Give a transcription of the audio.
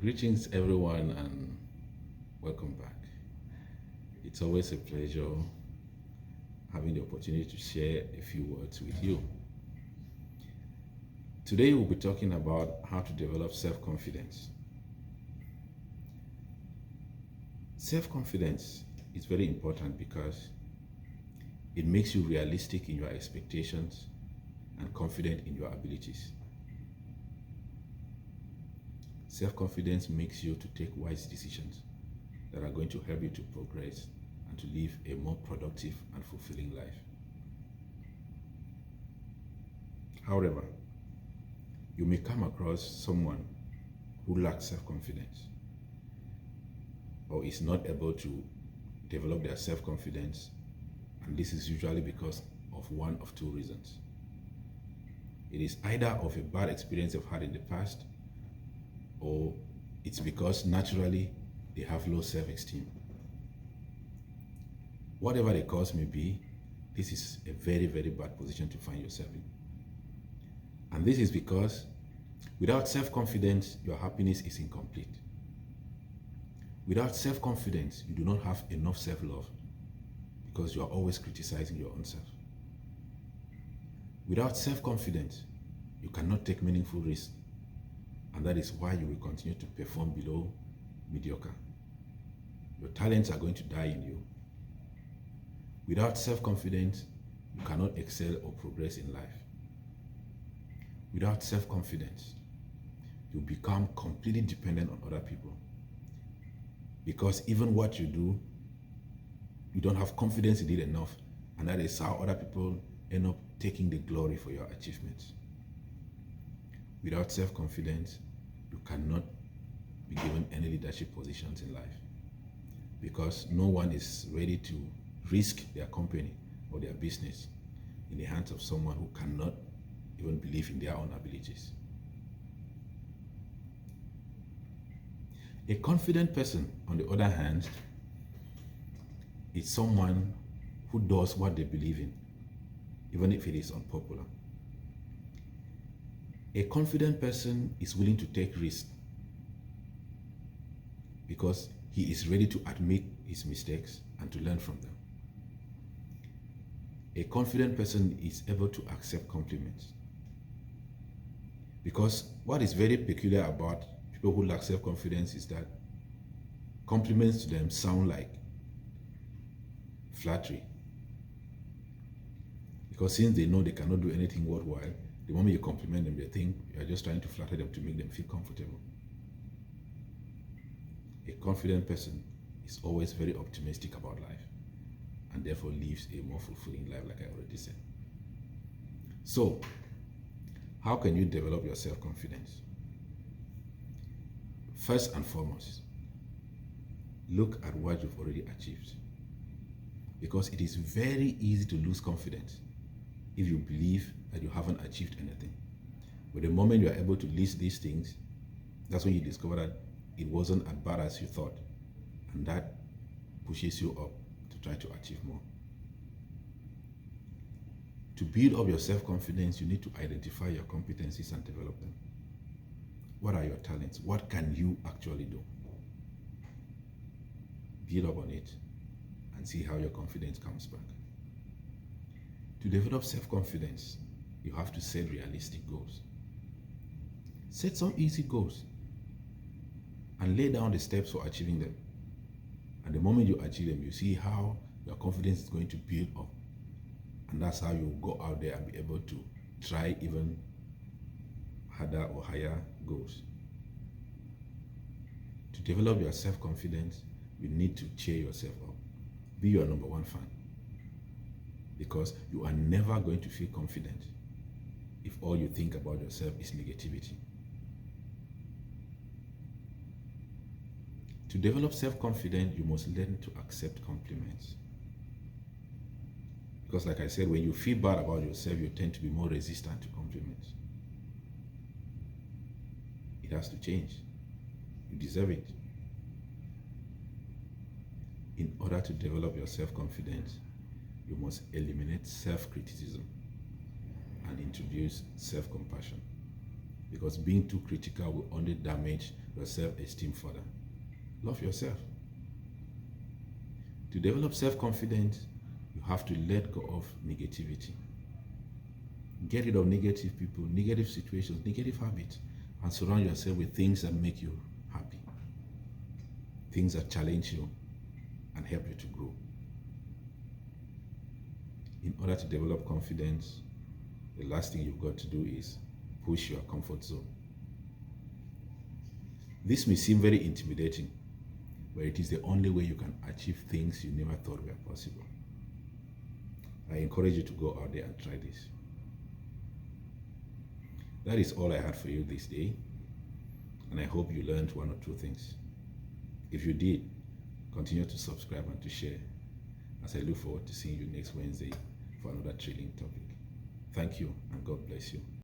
Greetings, everyone, and welcome back. It's always a pleasure having the opportunity to share a few words with you. Today, we'll be talking about how to develop self confidence. Self confidence is very important because it makes you realistic in your expectations and confident in your abilities. Self confidence makes you to take wise decisions that are going to help you to progress and to live a more productive and fulfilling life. However, you may come across someone who lacks self confidence or is not able to develop their self confidence, and this is usually because of one of two reasons. It is either of a bad experience they've had in the past, or it's because naturally they have low self-esteem. Whatever the cause may be, this is a very, very bad position to find yourself in. And this is because without self-confidence, your happiness is incomplete. Without self-confidence, you do not have enough self-love because you are always criticizing your own self. Without self-confidence, you cannot take meaningful risks, and that is why you will continue to perform below mediocre. Your talents are going to die in you. Without self-confidence, you cannot excel or progress in life. Without self-confidence, you become completely dependent on other people. Because even what you do, you don't have confidence in it enough, and that is how other people end up taking the glory for your achievements. Without self-confidence, you cannot be given any leadership positions in life because no one is ready to risk their company or their business in the hands of someone who cannot even believe in their own abilities. A confident person, on the other hand, is someone who does what they believe in, even if it is unpopular. A confident person is willing to take risks because he is ready to admit his mistakes and to learn from them. A confident person is able to accept compliments because what is very peculiar about people who lack self-confidence is that compliments to them sound like flattery, because since they know they cannot do anything worthwhile, the moment you compliment them, they think you are just trying to flatter them to make them feel comfortable. A confident person is always very optimistic about life and therefore lives a more fulfilling life, like I already said. So, how can you develop your self-confidence? First and foremost, look at what you've already achieved, because it is very easy to lose confidence if you believe that you haven't achieved anything. But the moment you are able to list these things, that's when you discover that it wasn't as bad as you thought, and that pushes you up to try to achieve more. To build up your self-confidence, you need to identify your competencies and develop them. What are your talents? What can you actually do? Build up on it and see how your confidence comes back. To develop self-confidence, you have to set realistic goals. Set some easy goals and lay down the steps for achieving them. And the moment you achieve them, you see how your confidence is going to build up. And that's how you go out there and be able to try even harder or higher goals. To develop your self-confidence, you need to cheer yourself up. Be your number one fan, because you are never going to feel confident if all you think about yourself is negativity. To develop self-confidence, you must learn to accept compliments. Because like I said, when you feel bad about yourself, you tend to be more resistant to compliments. It has to change. You deserve it. In order to develop your self-confidence, you must eliminate self-criticism and introduce self-compassion. Because being too critical will only damage your self-esteem further. Love yourself. To develop self-confidence, you have to let go of negativity. Get rid of negative people, negative situations, negative habits, and surround yourself with things that make you happy. Things that challenge you and help you to grow. In order to develop confidence, the last thing you've got to do is push your comfort zone. This may seem very intimidating, but it is the only way you can achieve things you never thought were possible. I encourage you to go out there and try this. That is all I had for you this day, and I hope you learned one or two things. If you did, continue to subscribe and to share, as I look forward to seeing you next Wednesday for another thrilling topic. Thank you, and God bless you.